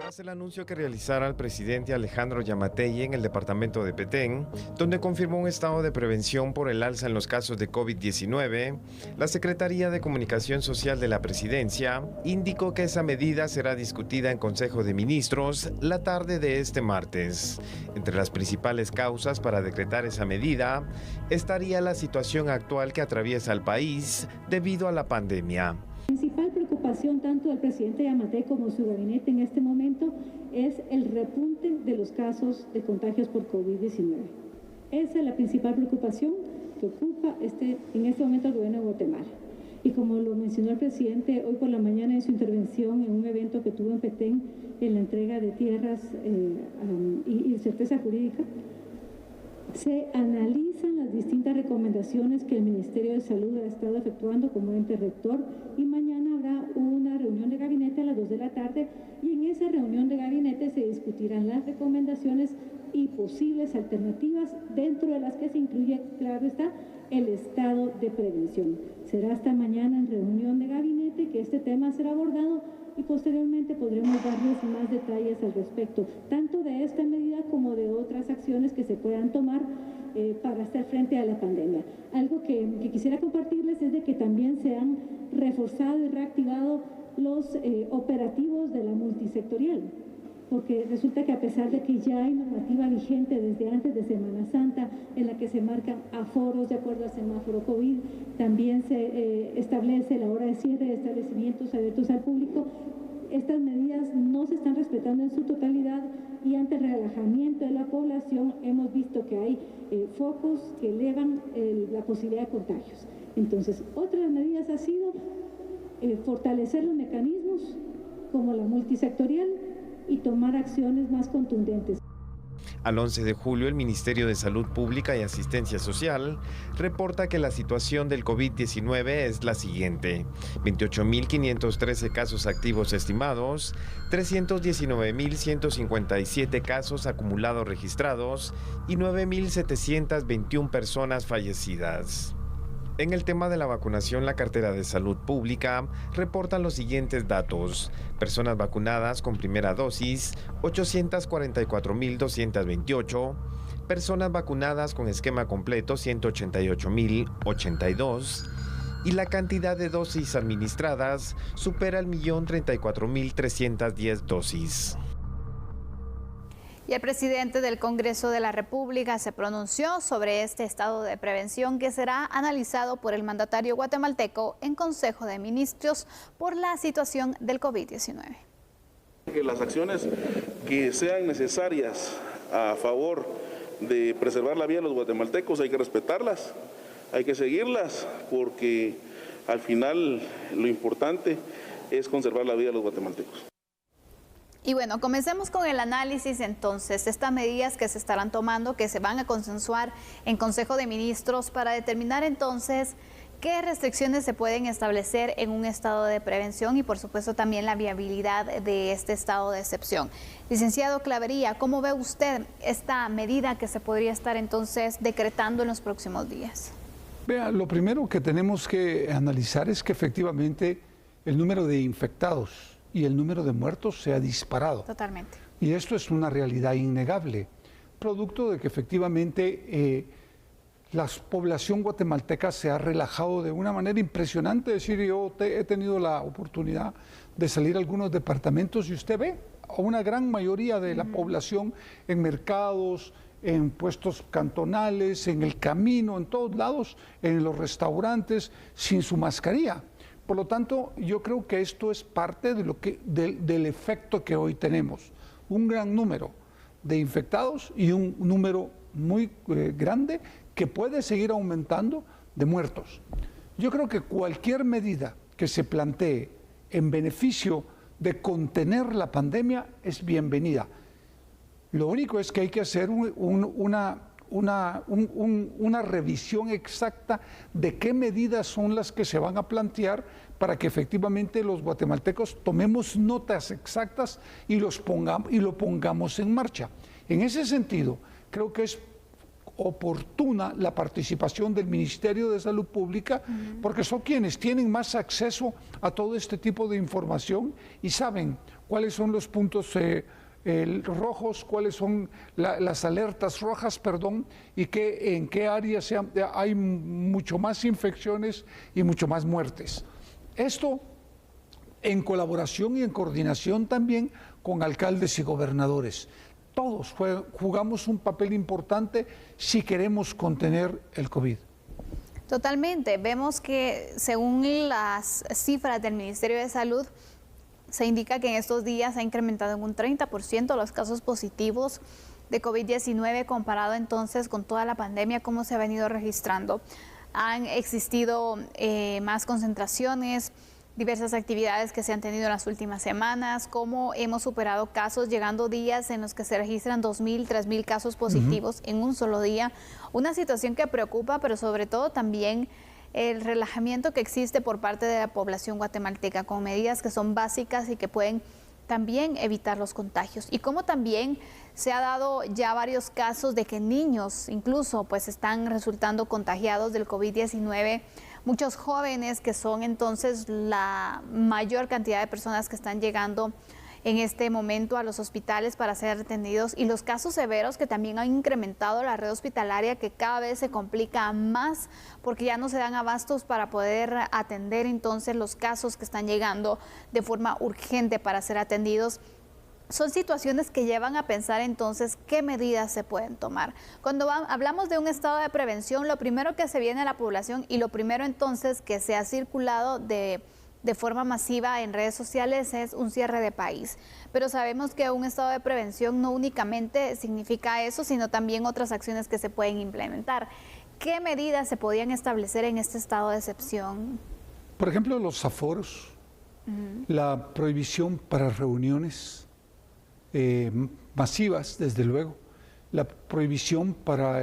Tras el anuncio que realizara el presidente Alejandro Giammattei en el departamento de Petén, donde confirmó un estado de prevención por el alza en los casos de COVID-19, la Secretaría de Comunicación Social de la Presidencia indicó que esa medida será discutida en Consejo de Ministros la tarde de este martes. Entre las principales causas para decretar esa medida estaría la situación actual que atraviesa el país debido a la pandemia. La principal preocupación tanto del presidente Giammattei como su gabinete en este momento es el repunte de los casos de contagios por COVID-19. Esa es la principal preocupación que ocupa en este momento el gobierno de Guatemala. Y como lo mencionó el presidente hoy por la mañana en su intervención en un evento que tuvo en Petén en la entrega de tierras y certeza jurídica, se analizan las distintas recomendaciones que el Ministerio de Salud ha estado efectuando como ente rector y mañana habrá una reunión de gabinete a las 2 de la tarde y en esa reunión de gabinete se discutirán las recomendaciones y posibles alternativas dentro de las que se incluye, claro está, el estado de prevención. Será hasta mañana en reunión de gabinete que este tema será abordado y posteriormente podremos darles más detalles al respecto, tanto de esta medida como de otras acciones que se puedan tomar para hacer frente a la pandemia. Algo que quisiera compartirles es de que también se han reforzado y reactivado los operativos de la multisectorial, porque resulta que a pesar de que ya hay normativa vigente desde antes de Semana Santa en la que se marcan aforos de acuerdo al semáforo COVID, también se establece la hora de cierre de establecimientos abiertos al público. Estas medidas no se están respetando en su totalidad y ante el relajamiento de la población hemos visto que hay focos que elevan la posibilidad de contagios. Entonces, otra de las medidas ha sido fortalecer los mecanismos como la multisectorial y tomar acciones más contundentes. Al 11 de julio, el Ministerio de Salud Pública y Asistencia Social reporta que la situación del COVID-19 es la siguiente: 28.513 casos activos estimados, 319.157 casos acumulados registrados y 9.721 personas fallecidas. En el tema de la vacunación, la cartera de salud pública reporta los siguientes datos: personas vacunadas con primera dosis, 844.228, personas vacunadas con esquema completo, 188.082, y la cantidad de dosis administradas supera el 1.034.310 dosis. Y el presidente del Congreso de la República se pronunció sobre este estado de prevención que será analizado por el mandatario guatemalteco en Consejo de Ministros por la situación del COVID-19. Que las acciones que sean necesarias a favor de preservar la vida de los guatemaltecos hay que respetarlas, hay que seguirlas, porque al final lo importante es conservar la vida de los guatemaltecos. Y bueno, comencemos con el análisis entonces, estas medidas que se estarán tomando, que se van a consensuar en Consejo de Ministros para determinar entonces qué restricciones se pueden establecer en un estado de prevención y por supuesto también la viabilidad de este estado de excepción. Licenciado Clavería, ¿cómo ve usted esta medida que se podría estar entonces decretando en los próximos días? Vea, lo primero que tenemos que analizar es que efectivamente el número de infectados y el número de muertos se ha disparado. Totalmente. Y esto es una realidad innegable, producto de que efectivamente la población guatemalteca se ha relajado de una manera impresionante. Es decir, yo he tenido la oportunidad de salir a algunos departamentos y usted ve a una gran mayoría de la población en mercados, en puestos cantonales, en el camino, en todos lados, en los restaurantes, sin su mascarilla. Por lo tanto, yo creo que esto es parte de del efecto que hoy tenemos. Un gran número de infectados y un número muy grande que puede seguir aumentando de muertos. Yo creo que cualquier medida que se plantee en beneficio de contener la pandemia es bienvenida. Lo único es que hay que hacer una revisión exacta de qué medidas son las que se van a plantear para que efectivamente los guatemaltecos tomemos notas exactas y lo pongamos en marcha. En ese sentido, creo que es oportuna la participación del Ministerio de Salud Pública, porque son quienes tienen más acceso a todo este tipo de información y saben cuáles son los puntos rojos, cuáles son las alertas rojas, perdón, y en qué áreas hay mucho más infecciones y mucho más muertes. Esto en colaboración y en coordinación también con alcaldes y gobernadores. Todos jugamos un papel importante si queremos contener el COVID. Totalmente. Vemos que según las cifras del Ministerio de Salud, se indica que en estos días ha incrementado en un 30% los casos positivos de COVID-19 comparado entonces con toda la pandemia, cómo se ha venido registrando. Han existido más concentraciones, diversas actividades que se han tenido en las últimas semanas, cómo hemos superado casos, llegando días en los que se registran 2.000, 3.000 casos positivos en un solo día. Una situación que preocupa, pero sobre todo también el relajamiento que existe por parte de la población guatemalteca con medidas que son básicas y que pueden también evitar los contagios. Y cómo también se ha dado ya varios casos de que niños incluso pues están resultando contagiados del COVID-19. Muchos jóvenes que son entonces la mayor cantidad de personas que están llegando en este momento a los hospitales para ser atendidos, y los casos severos que también han incrementado la red hospitalaria, que cada vez se complica más porque ya no se dan abastos para poder atender entonces los casos que están llegando de forma urgente para ser atendidos. Son situaciones que llevan a pensar entonces qué medidas se pueden tomar. Cuando hablamos de un estado de prevención, lo primero que se viene a la población y lo primero entonces que se ha circulado de forma masiva en redes sociales es un cierre de país. Pero sabemos que un estado de prevención no únicamente significa eso, sino también otras acciones que se pueden implementar. ¿Qué medidas se podían establecer en este estado de excepción? Por ejemplo, los aforos, la prohibición para reuniones masivas, desde luego, la prohibición para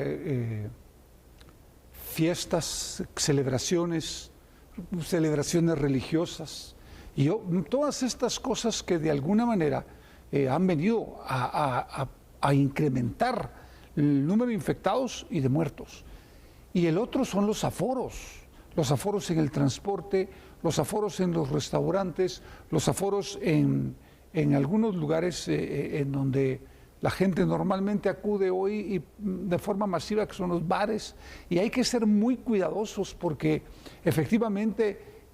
fiestas, celebraciones religiosas, y todas estas cosas que de alguna manera han venido a incrementar el número de infectados y de muertos. Y el otro son los aforos en el transporte, los aforos en los restaurantes, los aforos en algunos lugares en donde la gente normalmente acude hoy y de forma masiva, que son los bares, y hay que ser muy cuidadosos porque efectivamente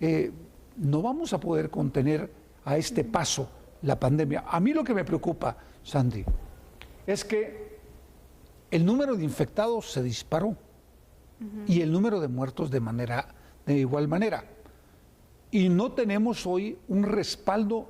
no vamos a poder contener a este paso la pandemia. A mí lo que me preocupa, Sandy, es que el número de infectados se disparó y el número de muertos de igual manera. Y no tenemos hoy un respaldo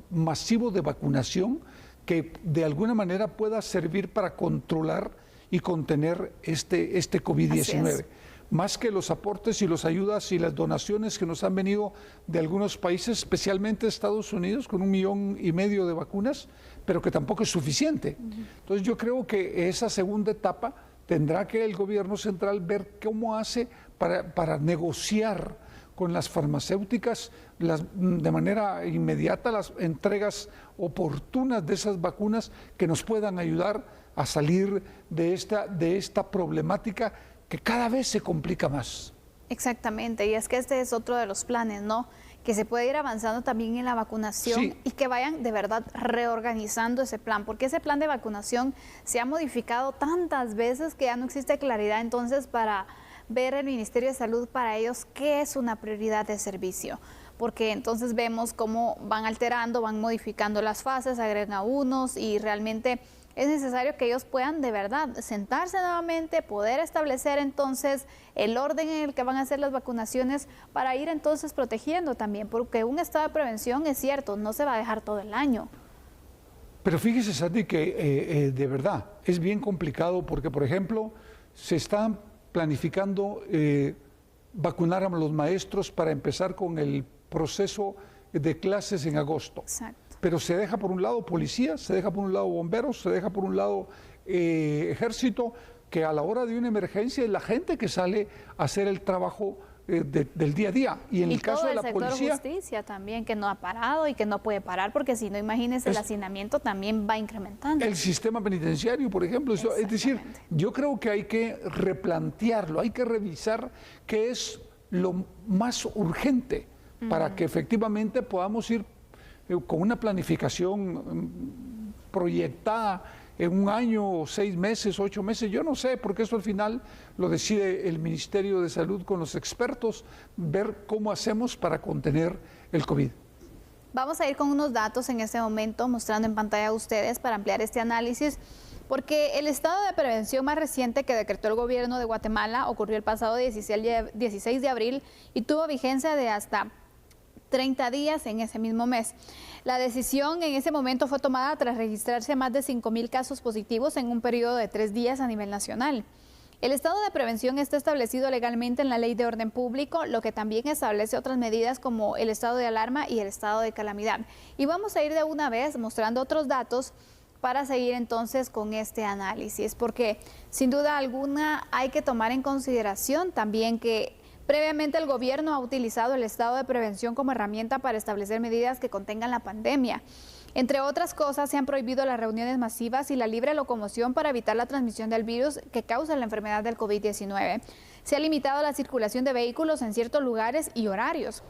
masivo de vacunación que de alguna manera pueda servir para controlar y contener este COVID-19. Más que los aportes y las ayudas y las donaciones que nos han venido de algunos países, especialmente Estados Unidos, con 1,5 millones de vacunas, pero que tampoco es suficiente. Entonces yo creo que esa segunda etapa tendrá que el gobierno central ver cómo hace para negociar con las farmacéuticas de manera inmediata las entregas oportunas de esas vacunas que nos puedan ayudar a salir de esta problemática que cada vez se complica más. Exactamente, y es que este es otro de los planes, ¿no? Que se puede ir avanzando también en la vacunación y que vayan de verdad reorganizando ese plan, porque ese plan de vacunación se ha modificado tantas veces que ya no existe claridad entonces para ver el Ministerio de Salud para ellos qué es una prioridad de servicio, porque entonces vemos cómo van alterando, van modificando las fases, agregan unos, y realmente es necesario que ellos puedan de verdad sentarse nuevamente, poder establecer entonces el orden en el que van a hacer las vacunaciones para ir entonces protegiendo también, porque un estado de prevención es cierto, no se va a dejar todo el año. Pero fíjese, Sandy, que de verdad es bien complicado porque, por ejemplo, se están planificando vacunar a los maestros para empezar con el proceso de clases en agosto. Exacto. Pero se deja por un lado policías, se deja por un lado bomberos, se deja por un lado ejército, que a la hora de una emergencia es la gente que sale a hacer el trabajo del día a día. Y en el caso de la policía... Y todo el sector justicia también, que no ha parado y que no puede parar, porque si no, imagínense, el hacinamiento también va incrementando. El sistema penitenciario, por ejemplo. Es decir, yo creo que hay que replantearlo, hay que revisar qué es lo más urgente para que efectivamente podamos ir con una planificación proyectada en un año, 6 meses, 8 meses, yo no sé, porque eso al final lo decide el Ministerio de Salud con los expertos, ver cómo hacemos para contener el COVID. Vamos a ir con unos datos en este momento, mostrando en pantalla a ustedes para ampliar este análisis, porque el estado de prevención más reciente que decretó el gobierno de Guatemala ocurrió el pasado 16 de abril y tuvo vigencia de hasta 30 días en ese mismo mes. La decisión en ese momento fue tomada tras registrarse más de 5,000 casos positivos en un periodo de 3 días a nivel nacional. El estado de prevención está establecido legalmente en la Ley de Orden Público, lo que también establece otras medidas como el estado de alarma y el estado de calamidad. Y vamos a ir de una vez mostrando otros datos para seguir entonces con este análisis, porque sin duda alguna hay que tomar en consideración también que previamente el gobierno ha utilizado el estado de prevención como herramienta para establecer medidas que contengan la pandemia. Entre otras cosas, se han prohibido las reuniones masivas y la libre locomoción para evitar la transmisión del virus que causa la enfermedad del COVID-19. Se ha limitado la circulación de vehículos en ciertos lugares y horarios.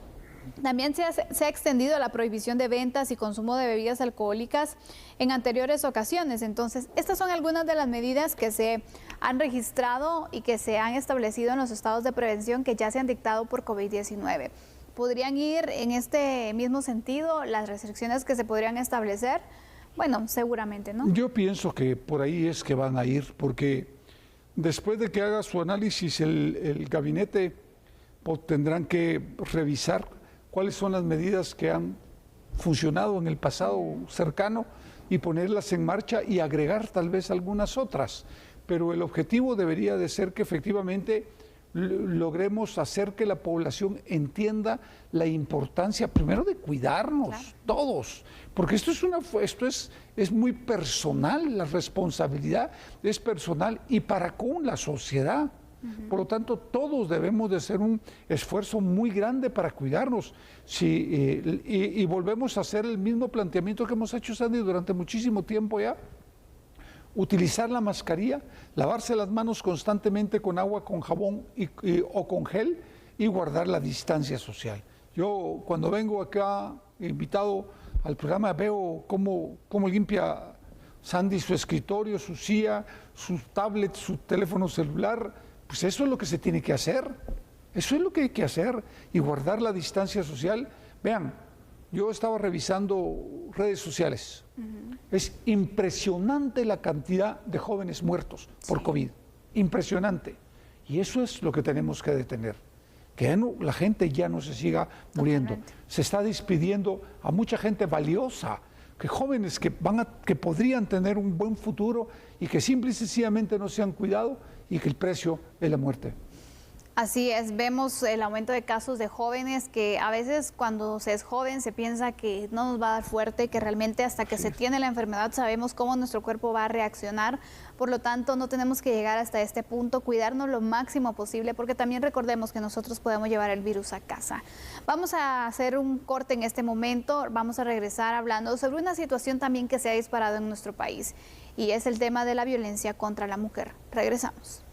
También se ha extendido la prohibición de ventas y consumo de bebidas alcohólicas en anteriores ocasiones. Entonces, estas son algunas de las medidas que se han registrado y que se han establecido en los estados de prevención que ya se han dictado por COVID-19. ¿Podrían ir en este mismo sentido las restricciones que se podrían establecer? Bueno, seguramente, ¿no? Yo pienso que por ahí es que van a ir, porque después de que haga su análisis el gabinete, pues, tendrán que revisar cuáles son las medidas que han funcionado en el pasado cercano y ponerlas en marcha y agregar tal vez algunas otras. Pero el objetivo debería de ser que efectivamente logremos hacer que la población entienda la importancia primero de cuidarnos, claro, todos, porque esto es muy personal, la responsabilidad es personal y para con la sociedad. Por lo tanto, todos debemos de hacer un esfuerzo muy grande para cuidarnos. Y volvemos a hacer el mismo planteamiento que hemos hecho, Sandy, durante muchísimo tiempo ya. Utilizar la mascarilla, lavarse las manos constantemente con agua, con jabón o con gel y guardar la distancia social. Yo cuando vengo acá invitado al programa veo cómo limpia Sandy su escritorio, su silla, su tablet, su teléfono celular. Pues eso es lo que se tiene que hacer, eso es lo que hay que hacer y guardar la distancia social. Vean, yo estaba revisando redes sociales, es impresionante la cantidad de jóvenes muertos por COVID, impresionante. Y eso es lo que tenemos que detener, que la gente ya no se siga muriendo. Se está despidiendo a mucha gente valiosa, que jóvenes que podrían tener un buen futuro y que simple y sencillamente no se han cuidado y que el precio es la muerte. Así es, vemos el aumento de casos de jóvenes que a veces cuando se es joven se piensa que no nos va a dar fuerte, que realmente hasta que se tiene la enfermedad sabemos cómo nuestro cuerpo va a reaccionar. Por lo tanto, no tenemos que llegar hasta este punto, cuidarnos lo máximo posible, porque también recordemos que nosotros podemos llevar el virus a casa. Vamos a hacer un corte en este momento, vamos a regresar hablando sobre una situación también que se ha disparado en nuestro país y es el tema de la violencia contra la mujer. Regresamos.